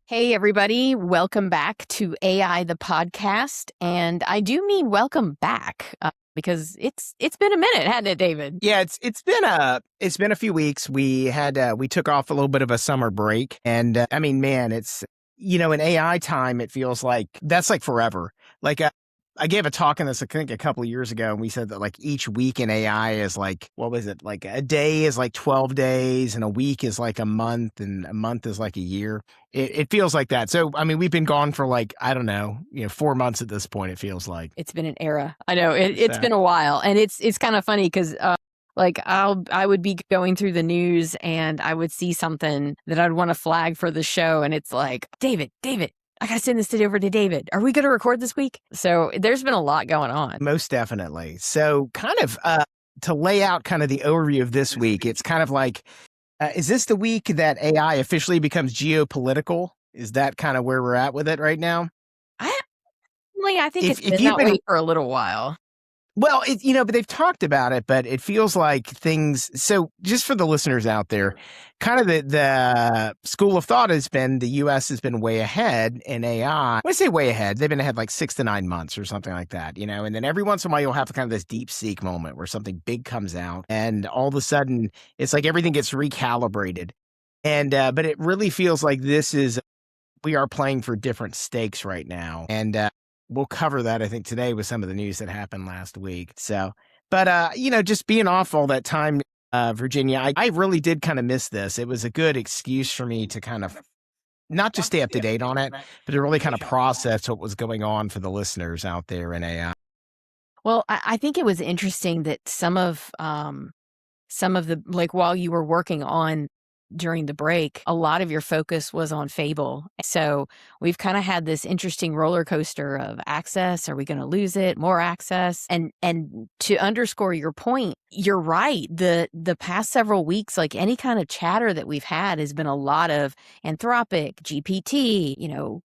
Hey, everybody. Welcome back to AI, the podcast. And I do mean welcome back because it's been a minute, hasn't it, David? Yeah, it's been a few weeks. We took off a little bit of a summer break, and I mean, man, it's in AI time, it feels like that's like forever. Like I gave a talk on this, I think, a couple of years ago, and we said that like each week in AI is like, what was it? Like a day is like 12 days, and a week is like a month, and a month is like a year. It feels like that. So I mean, we've been gone for like, I don't know, 4 months at this point. It feels like It's been an era. I know it's been a while, and it's kind of funny because like I would be going through the news and I would see something that I'd want to flag for the show, and it's like, David, I gotta send this over to David. Are we going to record this week? So there's been a lot going on. Most definitely. So kind of to lay out kind of the overview of this week, it's kind of like, is this the week that AI officially becomes geopolitical? Is that kind of where we're at with it right now? I think it's been that way for a little while. Well, but they've talked about it, but it feels like things. So just for the listeners out there, kind of the school of thought has been the U.S. has been way ahead in AI. When I say way ahead, they've been ahead like 6 to 9 months or something like that, and then every once in a while you'll have kind of this deep seek moment where something big comes out and all of a sudden it's like everything gets recalibrated. And, but it really feels like we are playing for different stakes right now. And, we'll cover that, I think, today with some of the news that happened last week. So, but, just being off all that time, Virginia, I really did kind of miss this. It was a good excuse for me to kind of not just stay up to date on it, but to really kind of process what was going on for the listeners out there in AI. Well, I think it was interesting that some of the, like, while you were working on during the break, a lot of your focus was on Fable. So we've kind of had this interesting roller coaster of access. Are we going to lose it? More access? And to underscore your point, you're right. The past several weeks, like any kind of chatter that we've had has been a lot of Anthropic, GPT,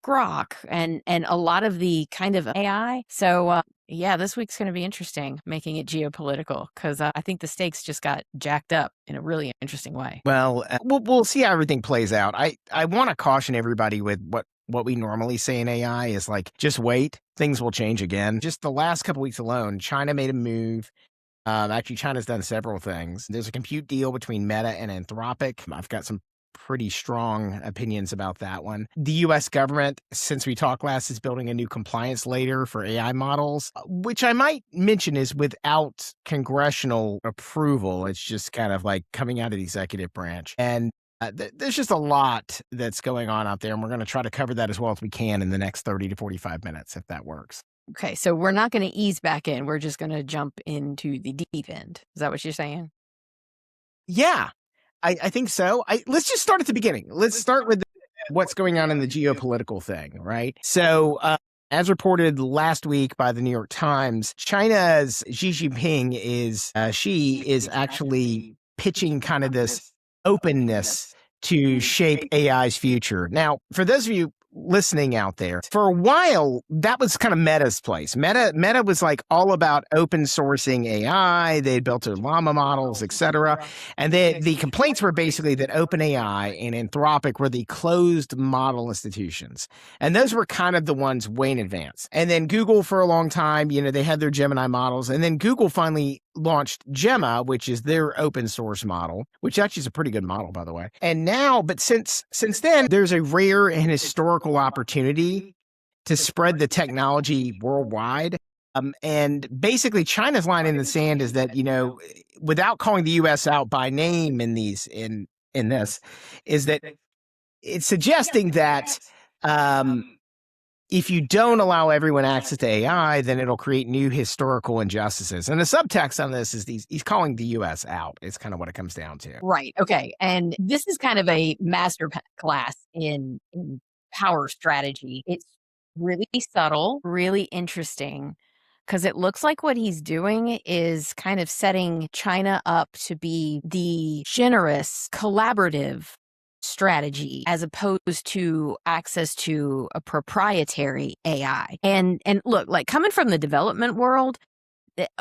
Grok, and a lot of the kind of AI. So yeah, this week's going to be interesting, making it geopolitical, because I think the stakes just got jacked up in a really interesting way. Well, we'll see how everything plays out. I want to caution everybody with what we normally say in AI is like, just wait, things will change again. Just the last couple weeks alone, China made a move. Actually, China's done several things. There's a compute deal between Meta and Anthropic. I've got some pretty strong opinions about that one. The U.S. government, since we talked last, is building a new compliance layer for AI models, which I might mention is without congressional approval. It's just kind of like coming out of the executive branch. And there's just a lot that's going on out there, and we're going to try to cover that as well as we can in the next 30 to 45 minutes, if that works. Okay, so we're not going to ease back in. We're just going to jump into the deep end. Is that what you're saying? Yeah, I think so. Let's just start at the beginning. Let's start with what's going on in the geopolitical thing, right? So, as reported last week by the New York Times, China's Xi Jinping is actually pitching kind of this openness to shape AI's future. Now, for those of you listening out there, for a while, that was kind of Meta's place. Meta was like all about open sourcing AI. They had built their llama models, etc. And the complaints were basically that OpenAI and Anthropic were the closed model institutions. And those were kind of the ones way in advance. And then Google for a long time, they had their Gemini models. And then Google finally launched Gemma, which is their open source model, which actually is a pretty good model, by the way. And now, but since then, there's a rare and historical opportunity to spread the technology worldwide. And basically, China's line in the sand is that, without calling the U.S. out by name in this, is that it's suggesting that if you don't allow everyone access to AI, then it'll create new historical injustices. And the subtext on this is he's calling the U.S. out. It's kind of what it comes down to. Right. Okay. And this is kind of a master class in power strategy. It's really subtle, really interesting, because it looks like what he's doing is kind of setting China up to be the generous, collaborative strategy as opposed to access to a proprietary AI. And look, like coming from the development world,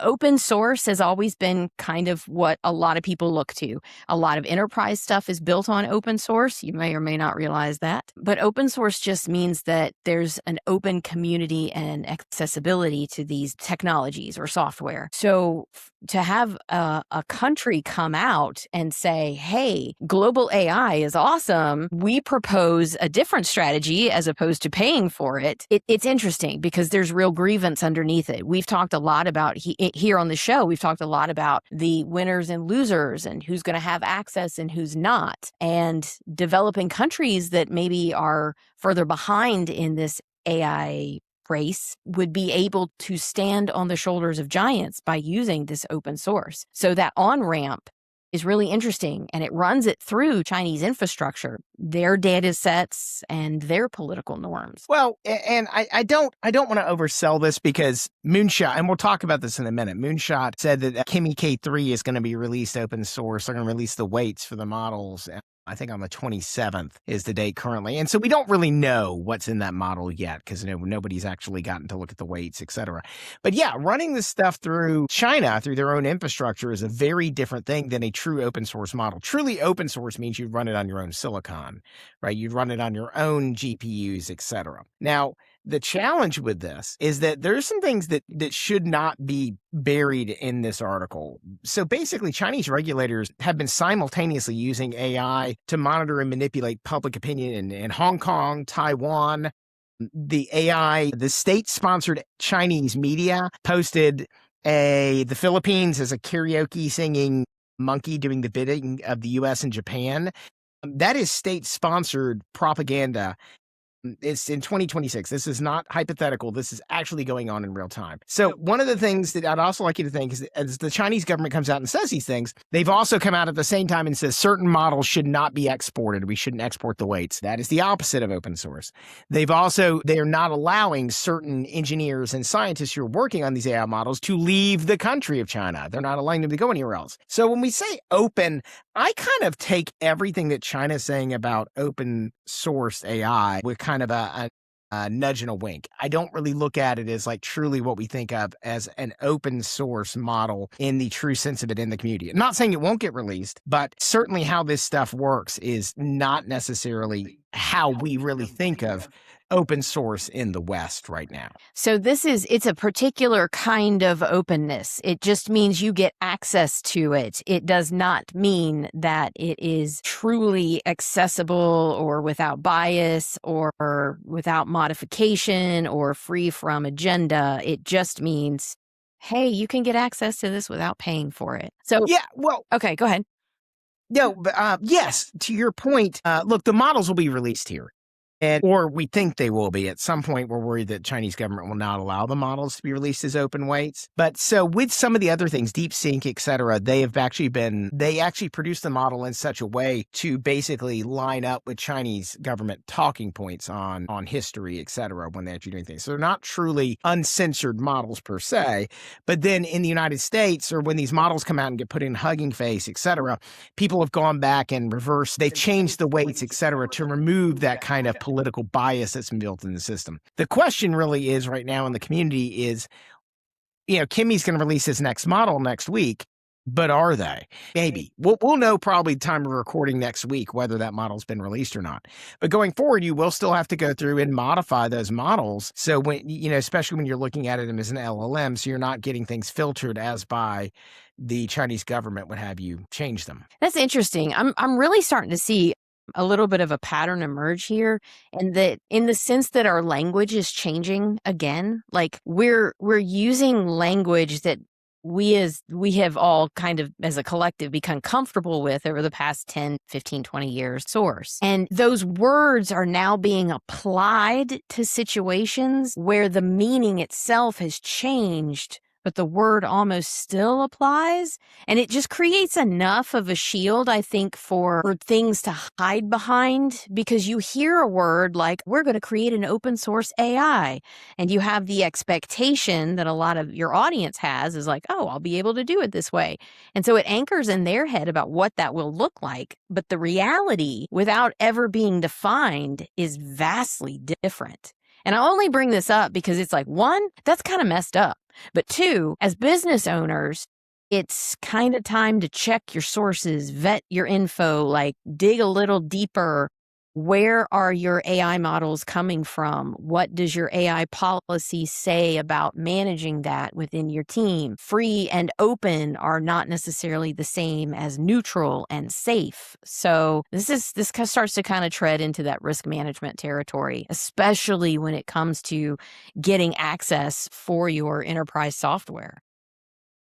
open source has always been kind of what a lot of people look to. A lot of enterprise stuff is built on open source. You may or may not realize that. But open source just means that there's an open community and accessibility to these technologies or software. So to have a country come out and say, hey, global AI is awesome, we propose a different strategy as opposed to paying for it, it's interesting because there's real grievance underneath it. We've talked a lot about here on the show, we've talked a lot about the winners and losers and who's going to have access and who's not. And developing countries that maybe are further behind in this AI race would be able to stand on the shoulders of giants by using this open source. So that on-ramp is really interesting, and it runs it through Chinese infrastructure, their data sets and their political norms. Well, and I don't want to oversell this because Moonshot, and we'll talk about this in a minute. Moonshot said that Kimi K3 is going to be released open source. They're going to release the weights for the models. I think on the 27th is the date currently. And so we don't really know what's in that model yet because nobody's actually gotten to look at the weights, et cetera. But yeah, running this stuff through China, through their own infrastructure is a very different thing than a true open source model. Truly open source means you run it on your own silicon, right? You run it on your own GPUs, et cetera. Now, the challenge with this is that there's some things that should not be buried in this article. So basically, Chinese regulators have been simultaneously using AI to monitor and manipulate public opinion in Hong Kong, Taiwan. The state-sponsored Chinese media posted the Philippines as a karaoke singing monkey doing the bidding of the U.S. and Japan. That is state-sponsored propaganda. It's in 2026. This is not hypothetical. This is actually going on in real time. So one of the things that I'd also like you to think is that as the Chinese government comes out and says these things, they've also come out at the same time and says certain models should not be exported. We shouldn't export the weights. That is the opposite of open source. They are not allowing certain engineers and scientists who are working on these AI models to leave the country of China. They're not allowing them to go anywhere else. So when we say open, I kind of take everything that China's saying about open source AI with kind of a nudge and a wink. I don't really look at it as like truly what we think of as an open source model in the true sense of it in the community. I'm not saying it won't get released, but certainly how this stuff works is not necessarily how we really think of open source in the West right now. So it's a particular kind of openness. It just means you get access to it. It does not mean that it is truly accessible or without bias or without modification or free from agenda. It just means, hey, you can get access to this without paying for it. So yeah, well, okay, go ahead. No, but yes, to your point, look, the models will be released here. Or we think they will be. At some point, we're worried that Chinese government will not allow the models to be released as open weights. But so with some of the other things, DeepSync, et cetera, they actually produced the model in such a way to basically line up with Chinese government talking points on history, et cetera, when they're actually doing things. So they're not truly uncensored models per se. But then in the United States, or when these models come out and get put in Hugging Face, et cetera, people have gone back and reversed. They've changed the weights, et cetera, to remove that kind of political bias that's been built in the system. The question really is right now in the community is, Kimi's going to release his next model next week, but are they? Maybe. We'll know probably time of recording next week whether that model's been released or not. But going forward, you will still have to go through and modify those models. So when, especially when you're looking at them as an LLM, so you're not getting things filtered as by the Chinese government would have you change them. That's interesting. I'm really starting to see a little bit of a pattern emerge here, and that in the sense that our language is changing again. Like we're using language that we have all kind of as a collective become comfortable with over the past 10, 15, 20 years source. And those words are now being applied to situations where the meaning itself has changed, but the word almost still applies. And it just creates enough of a shield, I think, for things to hide behind, because you hear a word like, we're going to create an open source AI. And you have the expectation that a lot of your audience has is like, oh, I'll be able to do it this way. And so it anchors in their head about what that will look like. But the reality, without ever being defined, is vastly different. And I only bring this up because it's like, one, that's kind of messed up. But two, as business owners, it's kind of time to check your sources, vet your info, like dig a little deeper. Where are your AI models coming from? What does your AI policy say about managing that within your team? Free and open are not necessarily the same as neutral and safe. So this starts to kind of tread into that risk management territory, especially when it comes to getting access for your enterprise software.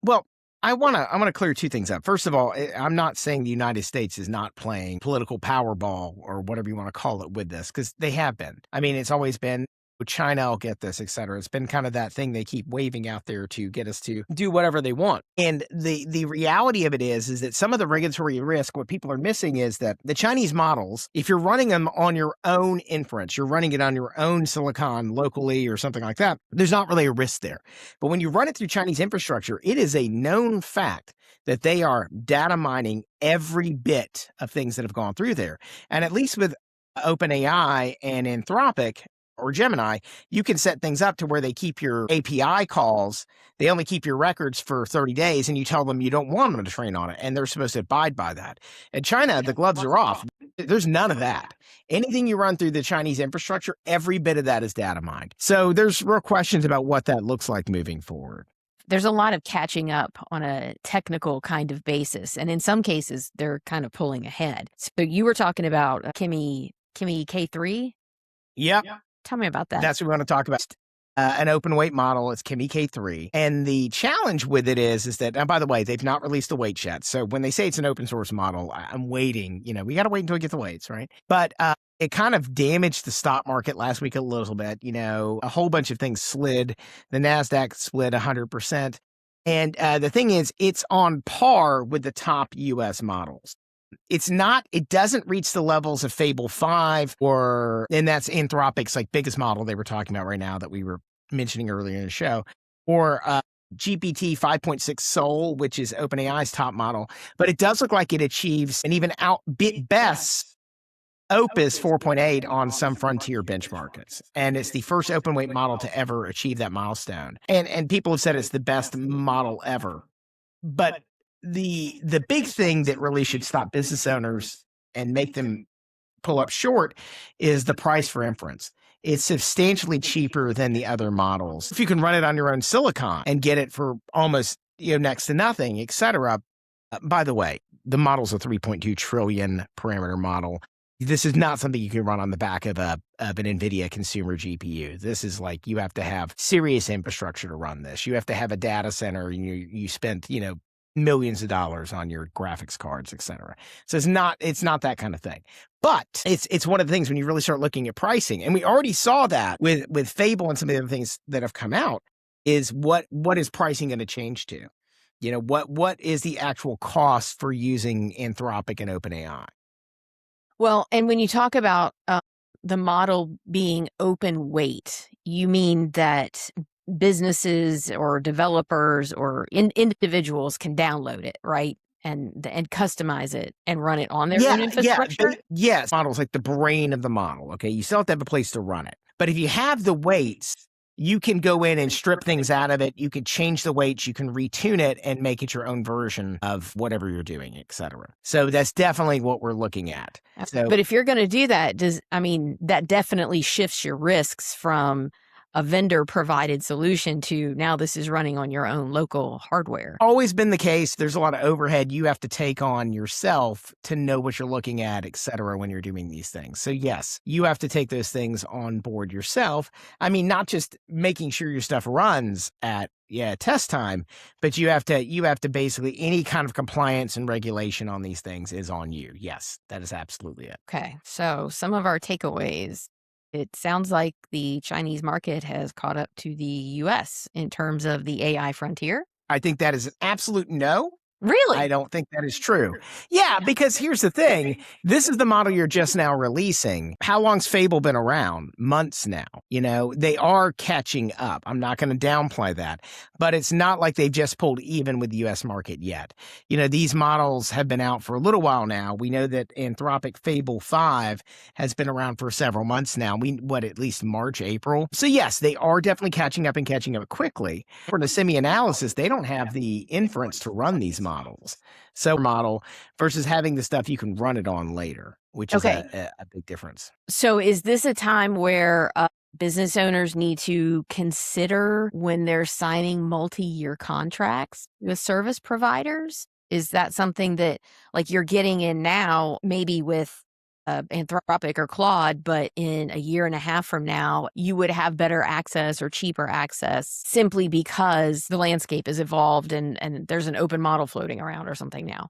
Well, I want to clear two things up. First of all, I'm not saying the United States is not playing political Powerball or whatever you want to call it with this, because they have been. I mean, it's always been China will get this, et cetera. It's been kind of that thing they keep waving out there to get us to do whatever they want. And the reality of it is that some of the regulatory risk, what people are missing is that the Chinese models, if you're running them on your own inference, you're running it on your own silicon locally or something like that, there's not really a risk there. But when you run it through Chinese infrastructure, it is a known fact that they are data mining every bit of things that have gone through there. And at least with OpenAI and Anthropic, or Gemini, you can set things up to where they keep your API calls. They only keep your records for 30 days and you tell them you don't want them to train on it. And they're supposed to abide by that. In China, the gloves are off. There's none of that. Anything you run through the Chinese infrastructure, every bit of that is data mined. So there's real questions about what that looks like moving forward. There's a lot of catching up on a technical kind of basis. And in some cases, they're kind of pulling ahead. So you were talking about Kimi K3? Yep. Tell me about that. That's what we want to talk about. An open weight model. It's Kimi K3. And the challenge with it is that, and by the way, they've not released the weights yet. So when they say it's an open source model, I'm waiting. We got to wait until we get the weights, right? But it kind of damaged the stock market last week a little bit. A whole bunch of things slid. The NASDAQ split 100%. And the thing is, it's on par with the top US models. It doesn't reach the levels of Fable 5 and that's Anthropic's biggest model they were talking about right now that we were mentioning earlier in the show, or GPT 5.6 Soul, which is OpenAI's top model. But it does look like it achieves and even outbid best Opus 4.8 on some frontier benchmarks. And it's the first open weight model to ever achieve that milestone. And people have said it's the best model ever. But the big thing that really should stop business owners and make them pull up short is the price for inference. It's substantially cheaper than the other models. If you can run it on your own silicon and get it for almost next to nothing, et cetera. By the way, the model's a 3.2 trillion parameter model. This is not something you can run on the back of an NVIDIA consumer GPU. This is you have to have serious infrastructure to run this. You have to have a data center. You spent millions of dollars on your graphics cards, et cetera. So it's not that kind of thing. But it's one of the things when you really start looking at pricing, and we already saw that with Fable and some of the other things that have come out, is what is pricing going to change to? What is the actual cost for using Anthropic and OpenAI? Well, and when you talk about the model being open weight, you mean that businesses or developers or individuals can download it, right? And customize it and run it on their own infrastructure? Yes. Model's like the brain of the model. Okay. You still have to have a place to run it. But if you have the weights, you can go in and strip things out of it. You can change the weights. You can retune it and make it your own version of whatever you're doing, et cetera. So that's definitely what we're looking at. But if you're going to do that, that definitely shifts your risks from a vendor provided solution to now this is running on your own local hardware. Always been the case. There's a lot of overhead you have to take on yourself to know what you're looking at, et cetera, when you're doing these things. So yes, you have to take those things on board yourself. I mean, not just making sure your stuff runs at test time, but you have to basically, any kind of compliance and regulation on these things is on you. Yes, that is absolutely it. Okay. So some of our takeaways. It sounds like the Chinese market has caught up to the US in terms of the AI frontier. I think that is an absolute no. Really? I don't think that is true. Yeah, because here's the thing. This is the model you're just now releasing. How long's Fable been around? Months now. They are catching up. I'm not going to downplay that, but it's not like they've just pulled even with the US market yet. These models have been out for a little while now. We know that Anthropic Fable 5 has been around for several months now. At least March, April. So yes, they are definitely catching up and catching up quickly. For the semi-analysis, they don't have the inference to run these models. So model versus having the stuff you can run it on later, which is a big difference. So is this a time where business owners need to consider when they're signing multi-year contracts with service providers? Is that something that like you're getting in now, maybe with Anthropic or Claude, but in a year and a half from now, you would have better access or cheaper access simply because the landscape has evolved and there's an open model floating around or something now?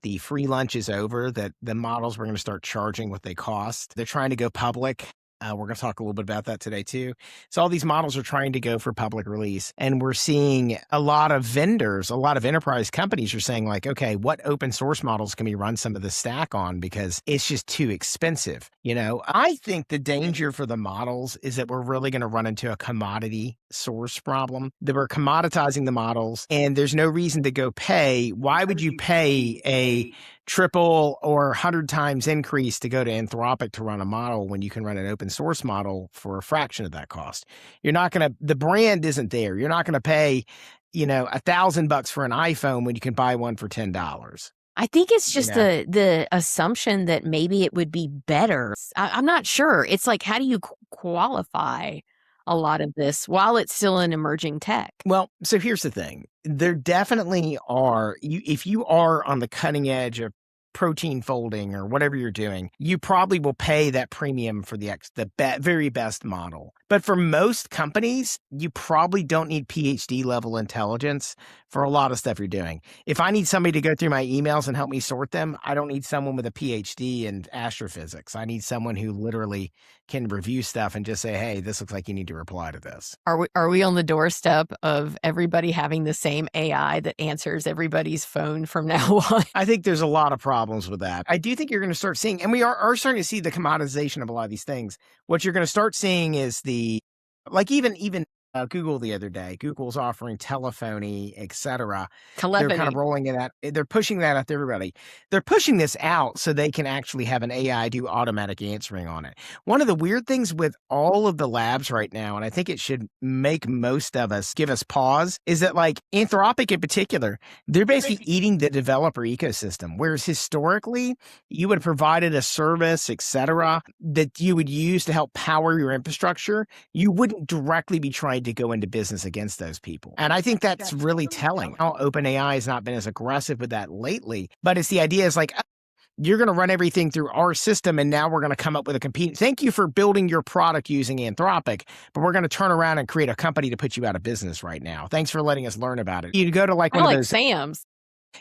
The free lunch is over, that the models were going to start charging what they cost. They're trying to go public. We're going to talk a little bit about that today, too. So all these models are trying to go for public release. And we're seeing a lot of vendors, a lot of enterprise companies are saying like, okay, what open source models can we run some of the stack on? Because it's just too expensive. I think the danger for the models is that we're really going to run into a commodity source problem, that we're commoditizing the models and there's no reason to go pay. Why would you pay a triple or 100 times increase to go to Anthropic to run a model when you can run an open source model for a fraction of that cost? The brand isn't there. You're not going to pay, $1,000 for an iPhone when you can buy one for $10. I think it's just the assumption that maybe it would be better. I'm not sure. It's like, how do you qualify a lot of this while it's still an emerging tech? Well, so here's the thing. There definitely are, if you are on the cutting edge of protein folding or whatever you're doing, you probably will pay that premium for the very best model. But for most companies, you probably don't need PhD level intelligence for a lot of stuff you're doing. If I need somebody to go through my emails and help me sort them, I don't need someone with a PhD in astrophysics. I need someone who literally can review stuff and just say, hey, this looks like you need to reply to this. Are we on the doorstep of everybody having the same AI that answers everybody's phone from now on? I think there's a lot of problems with that. I do think you're going to start seeing, and we are starting to see the commoditization of a lot of these things. What you're going to start seeing is even Google the other day. Google's offering telephony, etc. They're kind of rolling it out. They're pushing that out to everybody. They're pushing this out so they can actually have an AI do automatic answering on it. One of the weird things with all of the labs right now, and I think it should make most of us give us pause, is that like Anthropic in particular, they're basically eating the developer ecosystem. Whereas historically, you would have provided a service, etc., that you would use to help power your infrastructure. You wouldn't directly be trying to go into business against those people. And I think that's really telling. How OpenAI has not been as aggressive with that lately, but it's the idea is like, you're going to run everything through our system, and now we're going to come up with a compete. Thank you for building your product using Anthropic, but we're going to turn around and create a company to put you out of business right now. Thanks for letting us learn about it. You go to like one of those Sam's.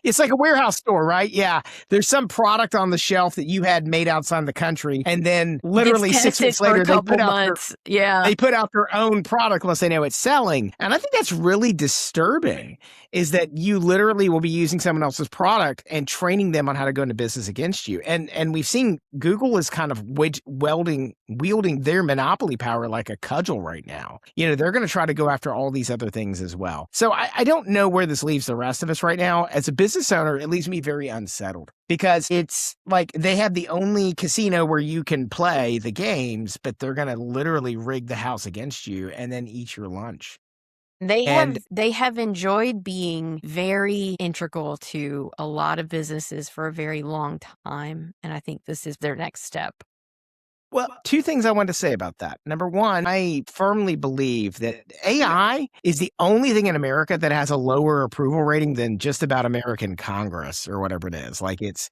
It's like a warehouse store, right? Yeah. There's some product on the shelf that you had made outside the country, and then literally 6 weeks later, they put out their own product unless they know it's selling. And I think that's really disturbing, is that you literally will be using someone else's product and training them on how to go into business against you. And we've seen Google is kind of wielding their monopoly power like a cudgel right now. They're going to try to go after all these other things as well. So I don't know where this leaves the rest of us right now. As a business owner, it leaves me very unsettled, because it's like they have the only casino where you can play the games, but they're going to literally rig the house against you and then eat your lunch. They have enjoyed being very integral to a lot of businesses for a very long time, and I think this is their next step. Well, two things I want to say about that. Number one, I firmly believe that AI is the only thing in America that has a lower approval rating than just about American Congress or whatever it is. Like it's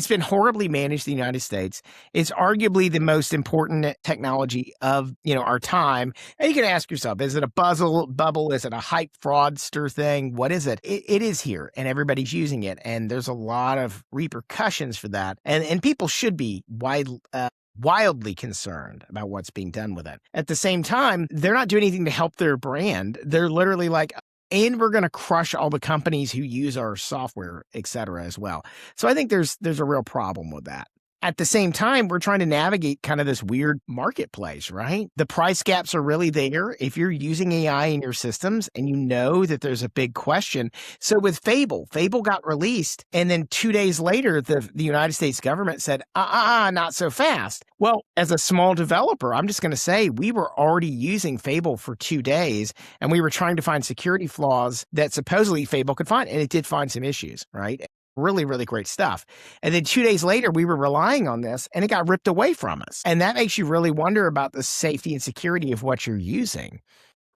been horribly managed in the United States. It's arguably the most important technology of, our time. And you can ask yourself, is it a bubble? Is it a hype fraudster thing? What is it? It is here, and everybody's using it. And there's a lot of repercussions for that. And people should be wildly concerned about what's being done with it. At the same time, they're not doing anything to help their brand. They're literally like, and we're going to crush all the companies who use our software, et cetera, as well. So I think there's a real problem with that. At the same time, we're trying to navigate kind of this weird marketplace, right? The price gaps are really there if you're using AI in your systems and you know that there's a big question. So with Fable got released, and then 2 days later, the United States government said, not so fast. Well, as a small developer, I'm just going to say we were already using Fable for 2 days, and we were trying to find security flaws that supposedly Fable could find, and it did find some issues, right? Really, really great stuff. And then 2 days later, we were relying on this and it got ripped away from us. And that makes you really wonder about the safety and security of what you're using.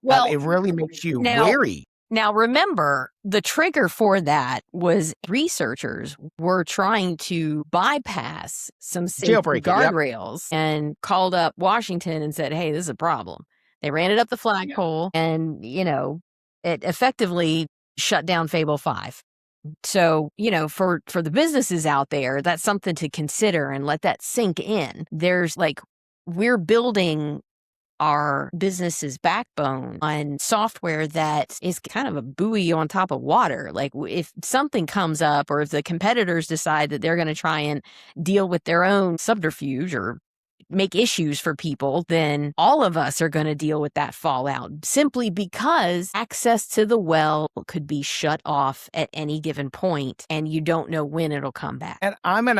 Well, it really makes you now- wary. Now, remember, the trigger for that was researchers were trying to bypass some safety Jailbreak it, yep. guardrails and called up Washington and said, hey, this is a problem. They ran it up the flagpole and, it effectively shut down Fable 5. So, for the businesses out there, that's something to consider and let that sink in. There's we're building our business's backbone on software that is kind of a buoy on top of water. Like if something comes up or if the competitors decide that they're going to try and deal with their own subterfuge or make issues for people, then all of us are going to deal with that fallout simply because access to the well could be shut off at any given point and you don't know when it'll come back. And I'm going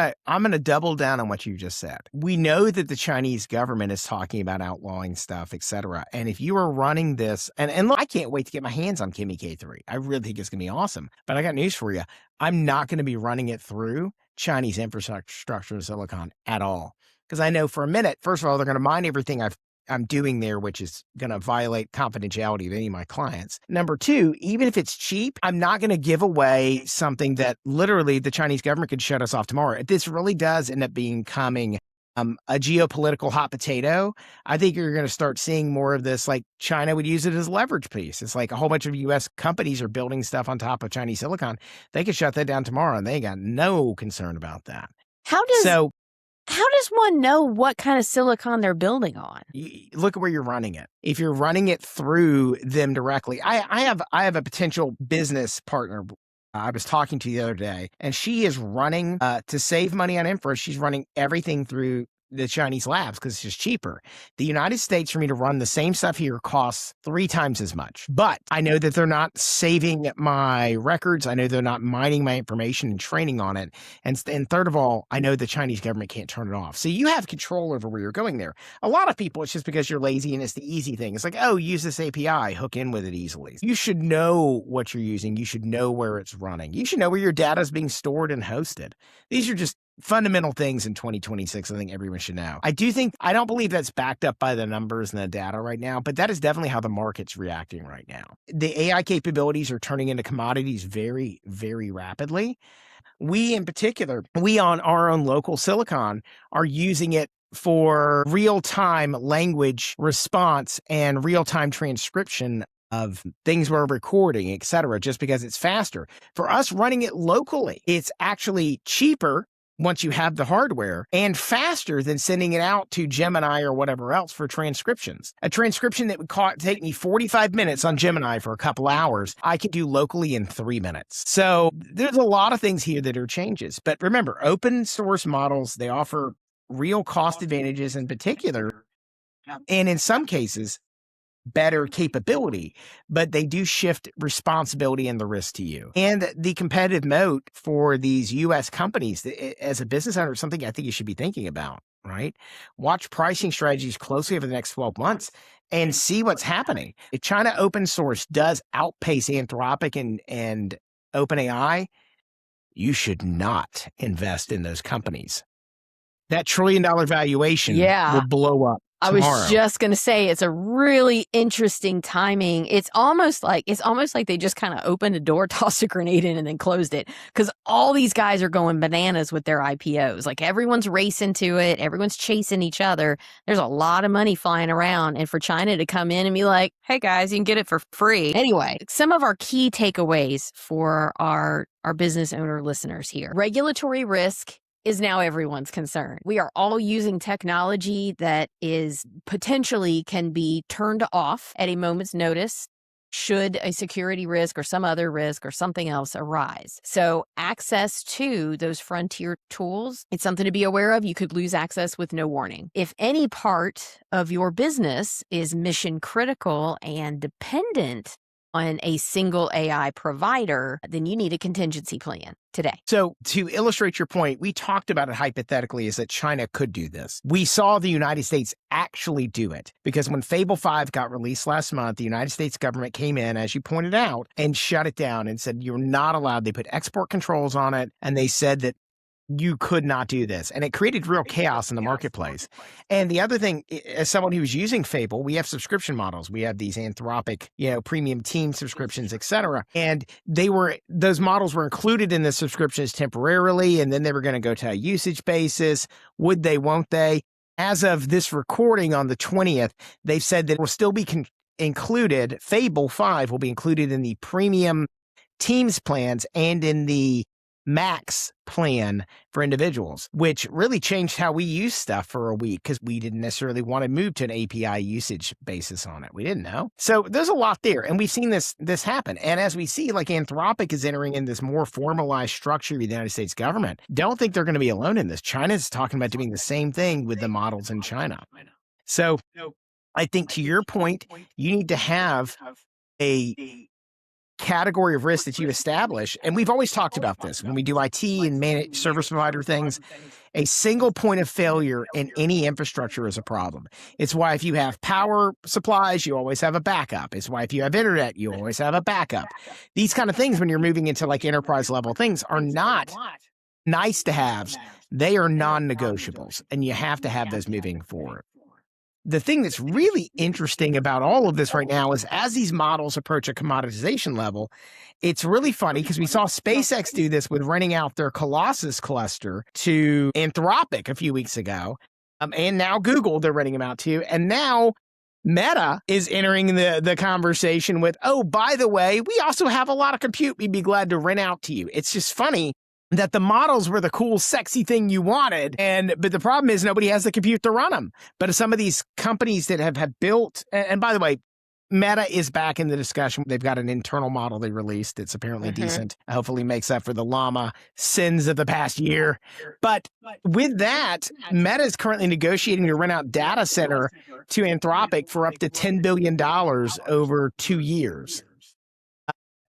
to double down on what you just said. We know that the Chinese government is talking about outlawing stuff, et cetera. And if you are running this, and look, I can't wait to get my hands on Kimi K3. I really think it's going to be awesome. But I got news for you. I'm not going to be running it through Chinese infrastructure silicon at all. Because I know for a minute, first of all, they're going to mine everything I'm doing there, which is going to violate confidentiality of any of my clients. Number two, even if it's cheap, I'm not going to give away something that literally the Chinese government could shut us off tomorrow. If this really does end up becoming a geopolitical hot potato, I think you're going to start seeing more of this. Like China would use it as a leverage piece. It's like a whole bunch of U.S. companies are building stuff on top of Chinese silicon. They could shut that down tomorrow, and they got no concern about that. How does one know what kind of silicon they're building on? Look at where you're running it. If you're running it through them directly, I have a potential business partner I was talking to the other day, and she is running to save money on infra. She's running everything through the Chinese labs because it's just cheaper. The United States, for me to run the same stuff here, costs 3 times as much. But I know that they're not saving my records. I know they're not mining my information and training on it. And third of all, I know the Chinese government can't turn it off. So you have control over where you're going there. A lot of people, it's just because you're lazy and it's the easy thing. It's like, oh, use this API, hook in with it easily. You should know what you're using. You should know where it's running. You should know where your data is being stored and hosted. These are just fundamental things in 2026. I think everyone should know. I don't believe that's backed up by the numbers and the data right now, but that is definitely how the market's reacting right now. The AI capabilities are turning into commodities very, very rapidly. We in particular, we on our own local silicon are using it for real-time language response and real-time transcription of things we're recording, et cetera, just because it's faster. For us running it locally, it's actually cheaper once you have the hardware and faster than sending it out to Gemini or whatever else for transcriptions. A transcription that would take me 45 minutes on Gemini for a couple hours, I can do locally in 3 minutes. So there's a lot of things here that are changes. But remember, open source models, they offer real cost advantages in particular, and in some cases, better capability, but they do shift responsibility and the risk to you. And the competitive moat for these U.S. companies, as a business owner, is something I think you should be thinking about, right? Watch pricing strategies closely over the next 12 months and see what's happening. If China open source does outpace Anthropic and OpenAI, you should not invest in those companies. That $1 trillion valuation will blow up. Tomorrow. I was just going to say it's a really interesting timing. It's almost like they just kind of opened a door, tossed a grenade in, and then closed it because all these guys are going bananas with their IPOs. Like everyone's racing to it, everyone's chasing each other. There's a lot of money flying around, and for China to come in and be like, "Hey guys, you can get it for free." Anyway, some of our key takeaways for our business owner listeners here: regulatory risk is now everyone's concern. We are all using technology that is potentially can be turned off at a moment's notice. should a security risk or some other risk or something else arise. So access to those frontier tools, it's something to be aware of. You could lose access with no warning. If any part of your business is mission critical and dependent on a single AI provider, then you need a contingency plan today. So to illustrate your point, we talked about it hypothetically is that China could do this. We saw the United States actually do it because when Fable 5 got released last month, the United States government came in, as you pointed out, and shut it down and said you're not allowed. They put export controls on it, and they said that you could not do this. And it created real chaos in the marketplace. And the other thing, as someone who's using Fable, we have subscription models. We have these Anthropic, premium team subscriptions, et cetera. And those models were included in the subscriptions temporarily, and then they were going to go to a usage basis. Would they, won't they? As of this recording on the 20th, they've said that it will still be included. Fable 5 will be included in the premium teams plans and in the max plan for individuals, which really changed how we use stuff for a week because we didn't necessarily want to move to an API usage basis on it. We didn't know. So there's a lot there. And we've seen this happen. And as we see, like Anthropic is entering in this more formalized structure of the United States government, don't think they're going to be alone in this. China's talking about doing the same thing with the models in China. So I think to your point, you need to have a category of risk that you establish. And we've always talked about this when we do IT and managed service provider things. A single point of failure in any infrastructure is a problem. It's why if you have power supplies, you always have a backup. It's why if you have internet, you always have a backup. These kind of things, when you're moving into like enterprise level things, are not nice to haves. They are non-negotiables, and you have to have those moving forward. The thing that's really interesting about all of this right now is as these models approach a commoditization level, it's really funny because we saw SpaceX do this with renting out their Colossus cluster to Anthropic a few weeks ago. And now Google, they're renting them out to. And now Meta is entering the conversation with, oh, by the way, we also have a lot of compute we'd be glad to rent out to you. It's just funny that the models were the cool, sexy thing you wanted. But the problem is nobody has the compute to run them. But some of these companies that have built, and by the way, Meta is back in the discussion. They've got an internal model they released that's apparently decent. Hopefully makes up for the llama sins of the past year. But with that, Meta is currently negotiating to rent out data center to Anthropic for up to $10 billion over 2 years.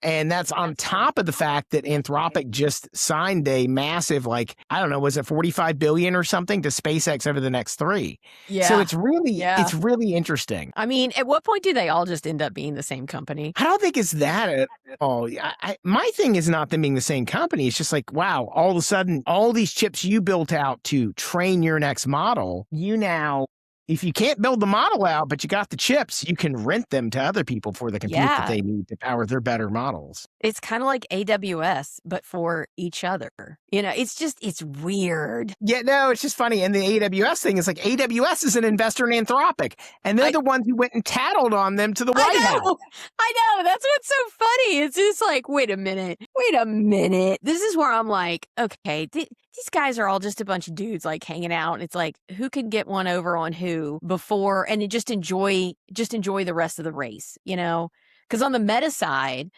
And that's on top of the fact that Anthropic just signed a massive, was it 45 billion or something to SpaceX over the next 3. Yeah. So it's really interesting. I mean, at what point do they all just end up being the same company? I don't think it's that at all. My thing is not them being the same company. It's just like, wow, all of a sudden, all these chips you built out to train your next model, if you can't build the model out, but you got the chips, you can rent them to other people for the compute that they need to power their better models. It's kind of like AWS, but for each other. It's weird. Yeah, no, it's just funny. And the AWS thing is like AWS is an investor in Anthropic, and they're the ones who went and tattled on them to the White House. I know. That's what's so funny. It's just like, wait a minute. This is where I'm like, okay, these guys are all just a bunch of dudes like hanging out. And it's like, who can get one over on who before and just enjoy the rest of the race, Because on the Meta side,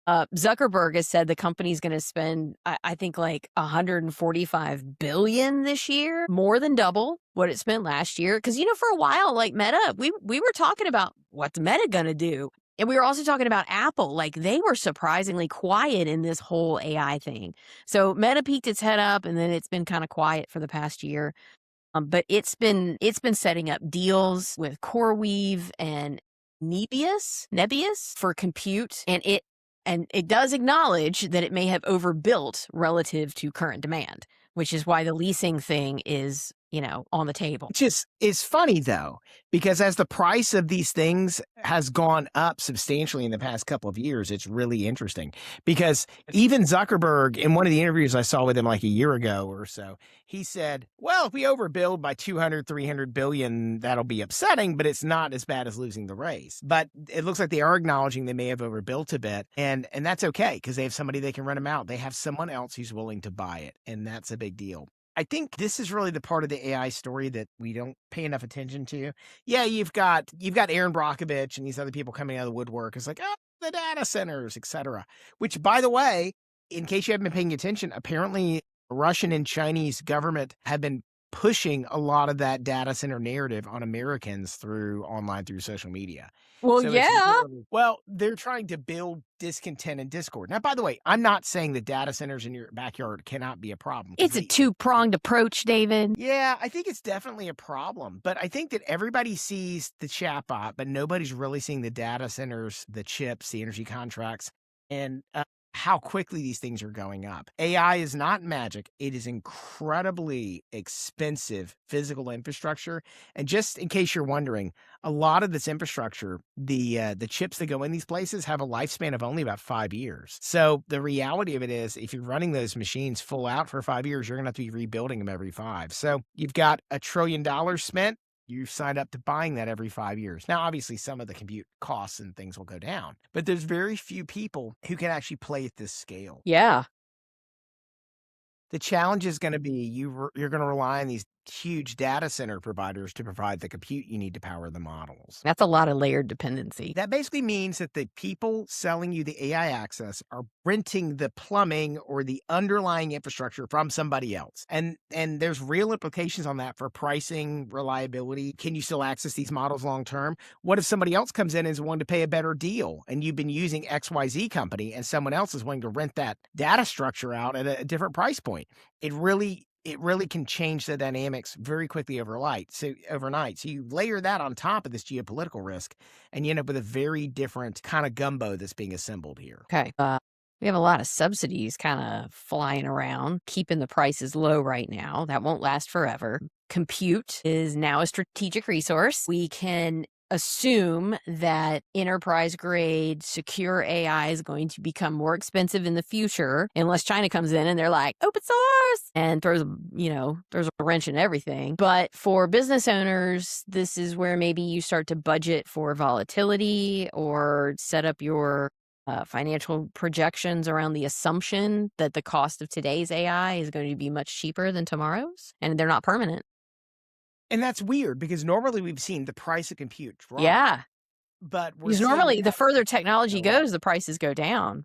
Zuckerberg has said the company's going to spend, I think, like 145 billion this year, more than double what it spent last year. Because for a while, like Meta, we were talking about what's Meta going to do, and we were also talking about Apple. Like they were surprisingly quiet in this whole AI thing. So Meta peeked its head up, and then it's been kind of quiet for the past year. But it's been setting up deals with CoreWeave and Nebius for compute, and it does acknowledge that it may have overbuilt relative to current demand, which is why the leasing thing is, on the table. It's funny though, because as the price of these things has gone up substantially in the past couple of years, it's really interesting because even Zuckerberg, in one of the interviews I saw with him like a year ago or so, he said, well, if we overbuild by 200, 300 billion, that'll be upsetting, but it's not as bad as losing the race. But it looks like they are acknowledging they may have overbuilt a bit, and that's okay because they have somebody they can rent them out. They have someone else who's willing to buy it, and that's a big deal. I think this is really the part of the AI story that we don't pay enough attention to. Yeah, you've got Aaron Brockovich and these other people coming out of the woodwork. It's like, oh, the data centers, etc. Which, by the way, in case you haven't been paying attention, apparently Russian and Chinese government have been pushing a lot of that data center narrative on Americans through online, through social media. Well, So it's yeah. well, they're trying to build discontent and discord. Now, by the way, I'm not saying that data centers in your backyard cannot be a problem, because It's a two-pronged approach, David. yeah, I think it's definitely a problem. But I think that everybody sees the chatbot, but nobody's really seeing the data centers, the chips, the energy contracts, and how quickly these things are going up. AI is not magic. It is incredibly expensive physical infrastructure. And just in case you're wondering, a lot of this infrastructure, the chips that go in these places have a lifespan of only about 5 years. So the reality of it is, if you're running those machines full out for 5 years, you're gonna have to be rebuilding them every five. So you've got $1 trillion spent. You signed up to buying that every 5 years. Now, obviously, some of the compute costs and things will go down, but there's very few people who can actually play at this scale. Yeah. The challenge is going to be you're going to rely on these huge data center providers to provide the compute you need to power the models. That's a lot of layered dependency. That basically means that the people selling you the AI access are renting the plumbing or the underlying infrastructure from somebody else. And there's real implications on that for pricing, reliability. Can you still access these models long term? What if somebody else comes in and is willing to pay a better deal, and you've been using XYZ company and someone else is willing to rent that data structure out at a different price point? It really can change the dynamics very quickly overnight. So you layer that on top of this geopolitical risk, and you end up with a very different kind of gumbo that's being assembled here. Okay. We have a lot of subsidies kind of flying around, keeping the prices low right now. That won't last forever. Compute is now a strategic resource. We can assume that enterprise grade secure AI is going to become more expensive in the future unless China comes in and they're like open source and throws a wrench in everything. But for business owners, this is where maybe you start to budget for volatility or set up your financial projections around the assumption that the cost of today's AI is going to be much cheaper than tomorrow's, and they're not permanent. And that's weird, because normally we've seen the price of compute drop. Yeah. But we're Because seeing normally the that further technology go up. goes, the prices go down.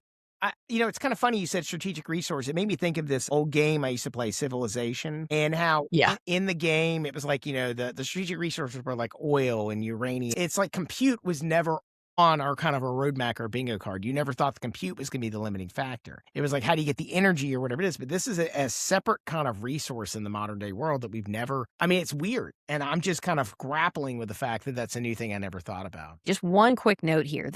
It's kind of funny you said strategic resource. It made me think of this old game I used to play, Civilization, and how Yeah. in the game it was like, the strategic resources were like oil and uranium. It's like compute was never on our kind of a roadmap or bingo card. You never thought the compute was going to be the limiting factor. It was like, how do you get the energy or whatever it is? But this is a separate kind of resource in the modern day world that we've never, it's weird. And I'm just kind of grappling with the fact that that's a new thing I never thought about. Just one quick note here.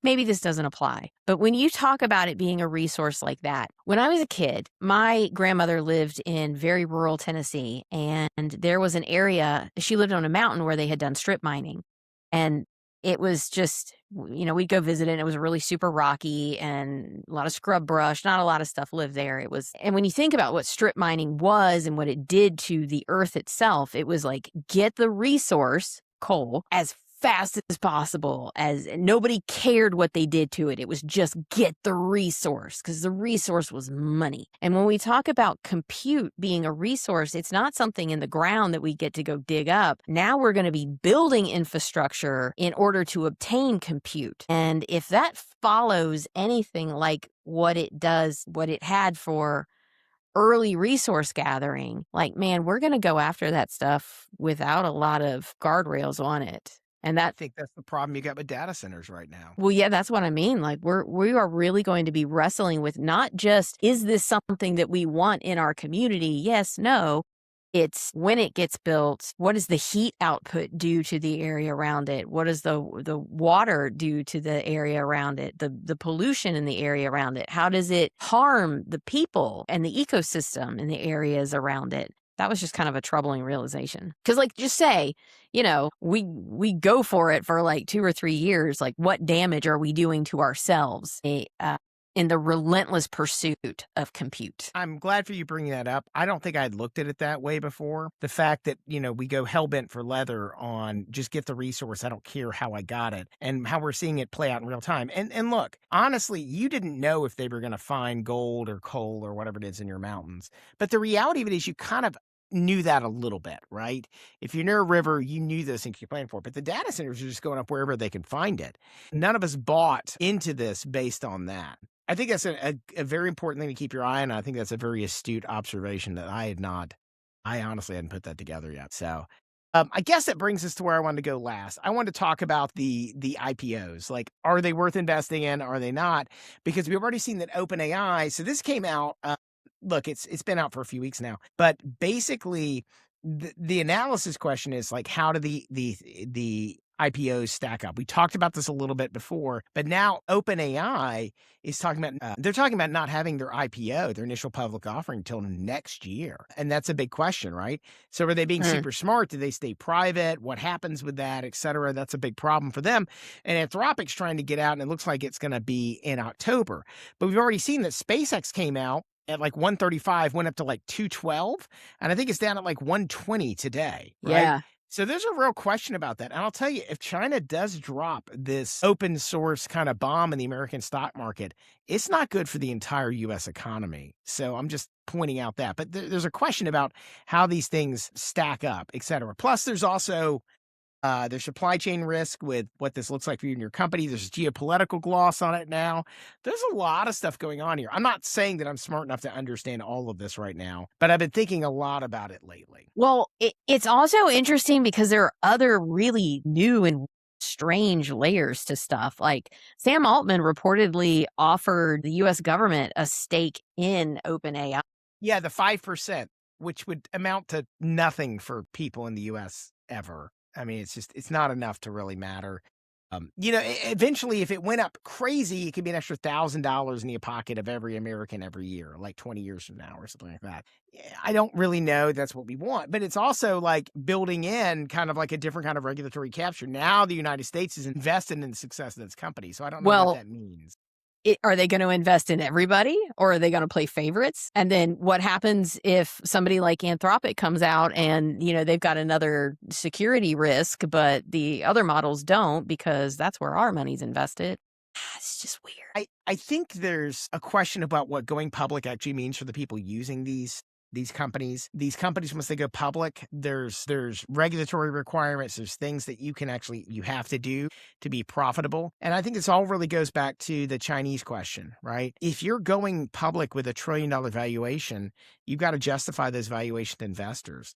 Maybe this doesn't apply, but when you talk about it being a resource like that, when I was a kid, my grandmother lived in very rural Tennessee, and there was an area, she lived on a mountain where they had done strip mining. And it was just, we'd go visit it, and it was really super rocky and a lot of scrub brush, not a lot of stuff lived there. And when you think about what strip mining was and what it did to the earth itself, it was like, get the resource, coal, as fast as possible, as nobody cared what they did to it. It was just get the resource, because the resource was money. And when we talk about compute being a resource, it's not something in the ground that we get to go dig up. Now we're going to be building infrastructure in order to obtain compute. And if that follows anything like what it had for early resource gathering, like, man, we're going to go after that stuff without a lot of guardrails on it. And I think that's the problem you got with data centers right now. well, yeah, that's what I mean. Like, we are really going to be wrestling with not just, is this something that we want in our community? Yes, no. It's when it gets built, what does the heat output do to the area around it? What does the water do to the area around it? The pollution in the area around it? How does it harm the people and the ecosystem in the areas around it? That was just kind of a troubling realization. Because, like, just say, we go for it for like 2 or 3 years. Like, what damage are we doing to ourselves in the relentless pursuit of compute? I'm glad for you bringing that up. I don't think I'd looked at it that way before. The fact that, we go hell-bent for leather on just get the resource, I don't care how I got it, and how we're seeing it play out in real time. And look, honestly, you didn't know if they were going to find gold or coal or whatever it is in your mountains. But the reality of it is you kind of knew that a little bit, right? If you're near a river, you knew those things you planned for. But the data centers are just going up wherever they can find it. None of us bought into this based on that. I think that's a very important thing to keep your eye on. I think that's a very astute observation that I honestly hadn't put that together yet. So I guess that brings us to where I wanted to go last. I wanted to talk about the IPOs. Like, are they worth investing in? Are they not? Because we've already seen that OpenAI. So this came out. Look, it's been out for a few weeks now, but basically, the analysis question is like, how do the IPOs stack up? We talked about this a little bit before, but now OpenAI is talking about they're talking about not having their IPO, their initial public offering, until next year, and that's a big question, right? So, are they being Mm. super smart? Do they stay private? What happens with that, et cetera? That's a big problem for them. And Anthropic's trying to get out, and it looks like it's going to be in October. But we've already seen that SpaceX came out at like 135, went up to like 212, and I think it's down at like 120 today, right? Yeah. So there's a real question about that. And I'll tell you, if China does drop this open source kind of bomb in the American stock market, it's not good for the entire US economy. So I'm just pointing out that. But there's a question about how these things stack up, et cetera. Plus, there's also there's supply chain risk with what this looks like for you and your company. There's geopolitical gloss on it now. There's a lot of stuff going on here. I'm not saying that I'm smart enough to understand all of this right now, but I've been thinking a lot about it lately. Well, it's also interesting because there are other really new and strange layers to stuff. Like Sam Altman reportedly offered the US government a stake in OpenAI. Yeah, the 5%, which would amount to nothing for people in the US ever. I mean, it's not enough to really matter. Eventually, if it went up crazy, it could be an extra $1,000 in the pocket of every American every year, like 20 years from now or something like that. Yeah, I don't really know that's what we want, but it's also like building in kind of like a different kind of regulatory capture. Now the United States is invested in the success of this company, so I don't know what Well, that means. Are they going to invest in everybody, or are they going to play favorites? And then what happens if somebody like Anthropic comes out and, they've got another security risk, but the other models don't because that's where our money's invested? It's just weird. I think there's a question about what going public actually means for the people using these companies. These companies, once they go public, there's regulatory requirements, there's things that you have to do to be profitable. And I think this all really goes back to the Chinese question, right? If you're going public with $1 trillion valuation, you've got to justify those valuation to investors.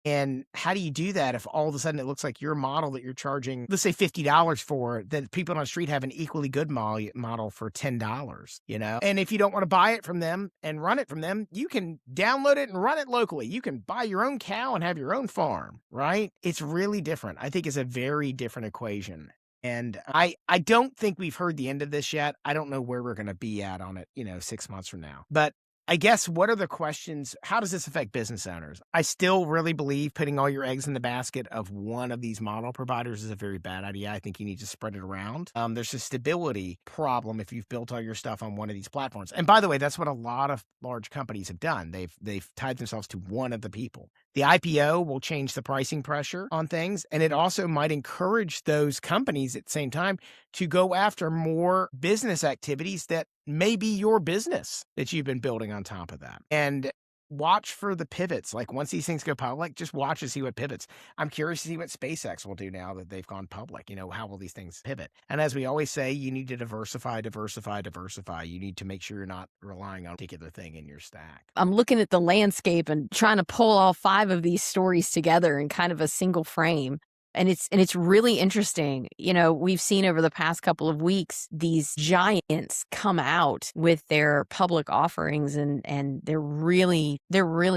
And how do you do that if all of a sudden it looks like your model that you're charging, let's say $50 for, that people on the street have an equally good model for $10, And if you don't want to buy it from them and run it from them, you can download it and run it locally. You can buy your own cow and have your own farm, right? It's really different. I think it's a very different equation. And I don't think we've heard the end of this yet. I don't know where we're going to be at on it, 6 months from now. But I guess what are the questions? How does this affect business owners? I still really believe putting all your eggs in the basket of one of these model providers is a very bad idea. I think you need to spread it around. There's a stability problem if you've built all your stuff on one of these platforms. And by the way, that's what a lot of large companies have done. They've tied themselves to one of the people. The IPO will change the pricing pressure on things, and it also might encourage those companies at the same time to go after more business activities that may be your business that you've been building on top of that. And watch for the pivots. Like once these things go public, just watch and see what pivots. I'm curious to see what SpaceX will do now that they've gone public. How will these things pivot? And as we always say, you need to diversify. You need to make sure you're not relying on a particular thing in your stack. I'm looking at the landscape and trying to pull all 5 of these stories together in kind of a single frame. And it's really interesting. We've seen over the past couple of weeks, these giants come out with their public offerings and they're really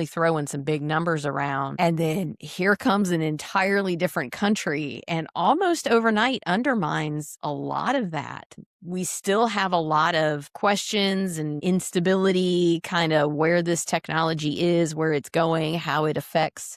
throwing some big numbers around. And then here comes an entirely different country and almost overnight undermines a lot of that. We still have a lot of questions and instability, kind of where this technology is, where it's going, how it affects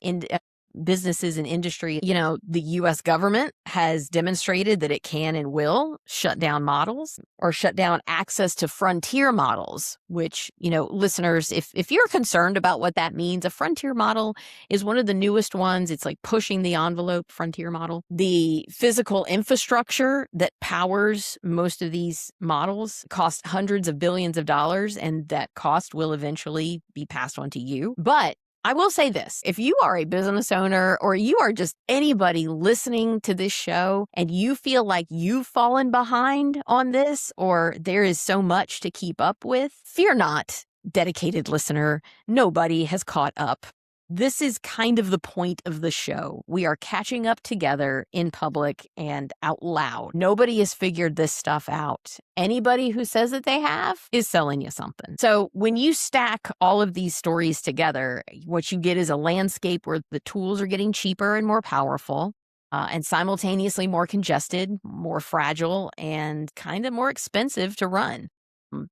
businesses and industry. The US government has demonstrated that it can and will shut down models or shut down access to frontier models, which, listeners, if you're concerned about what that means, a frontier model is one of the newest ones. It's like pushing the envelope frontier model. The physical infrastructure that powers most of these models cost hundreds of billions of dollars, and that cost will eventually be passed on to you. But I will say this, if you are a business owner or you are just anybody listening to this show and you feel like you've fallen behind on this or there is so much to keep up with, fear not, dedicated listener. Nobody has caught up. This is kind of the point of the show. We are catching up together in public and out loud. Nobody has figured this stuff out. Anybody who says that they have is selling you something. So when you stack all of these stories together, what you get is a landscape where the tools are getting cheaper and more powerful. And simultaneously more congested, more fragile, and kind of more expensive to run.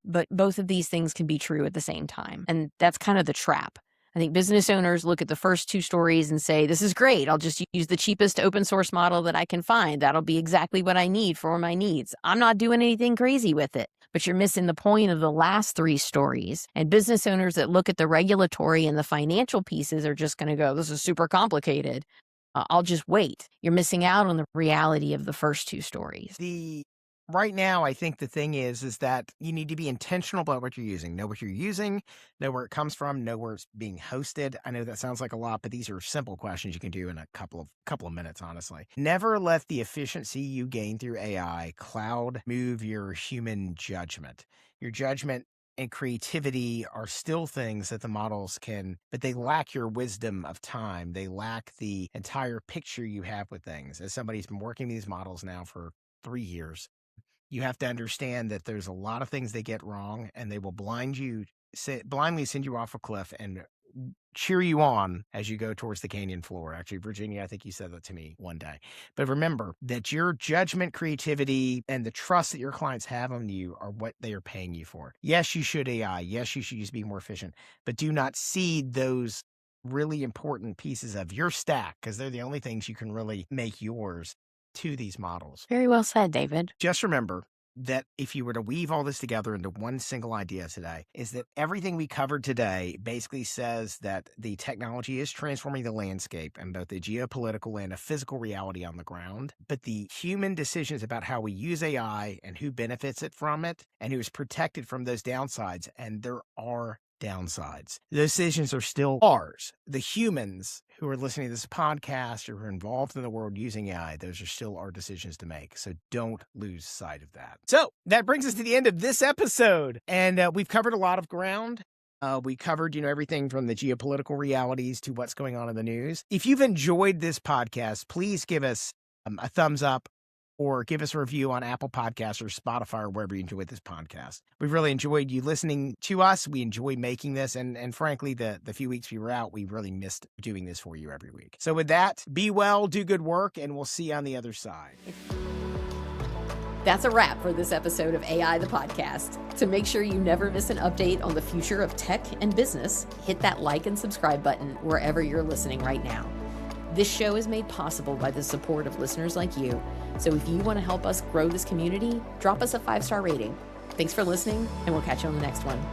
But both of these things can be true at the same time. And that's kind of the trap. I think business owners look at the first two stories and say, this is great. I'll just use the cheapest open source model that I can find. That'll be exactly what I need for my needs. I'm not doing anything crazy with it. But you're missing the point of the last three stories. And business owners that look at the regulatory and the financial pieces are just going to go, this is super complicated. I'll just wait. You're missing out on the reality of the first two stories. Right now, I think the thing is that you need to be intentional about what you're using. Know what you're using, know where it comes from, know where it's being hosted. I know that sounds like a lot, but these are simple questions you can do in a couple of minutes, honestly. Never let the efficiency you gain through AI cloud move your human judgment. Your judgment and creativity are still things that the models can, but they lack your wisdom of time. They lack the entire picture you have with things. As somebody who's been working these models now for 3 years, you have to understand that there's a lot of things they get wrong, and they will blindly send you off a cliff and cheer you on as you go towards the canyon floor. Actually, Virginia, I think you said that to me one day. But remember that your judgment, creativity, and the trust that your clients have on you are what they are paying you for. Yes, you should AI. Yes, you should use be more efficient, but do not cede those really important pieces of your stack, because they're the only things you can really make yours, to these models. Very well said, David. Just remember that if you were to weave all this together into one single idea today, is that everything we covered today basically says that the technology is transforming the landscape and both the geopolitical and a physical reality on the ground. But the human decisions about how we use AI and who benefits it from it and who is protected from those downsides, and there are downsides. Those decisions are still ours. The humans who are listening to this podcast or who are involved in the world using AI, those are still our decisions to make. So don't lose sight of that. So that brings us to the end of this episode. And we've covered a lot of ground. We covered, everything from the geopolitical realities to what's going on in the news. If you've enjoyed this podcast, please give us a thumbs up, or give us a review on Apple Podcasts or Spotify or wherever you enjoyed this podcast. We've really enjoyed you listening to us. We enjoy making this. And frankly, the few weeks we were out, we really missed doing this for you every week. So with that, be well, do good work, and we'll see you on the other side. That's a wrap for this episode of AI the Podcast. To make sure you never miss an update on the future of tech and business, hit that like and subscribe button wherever you're listening right now. This show is made possible by the support of listeners like you. So if you want to help us grow this community, drop us a 5-star rating. Thanks for listening, and we'll catch you on the next one.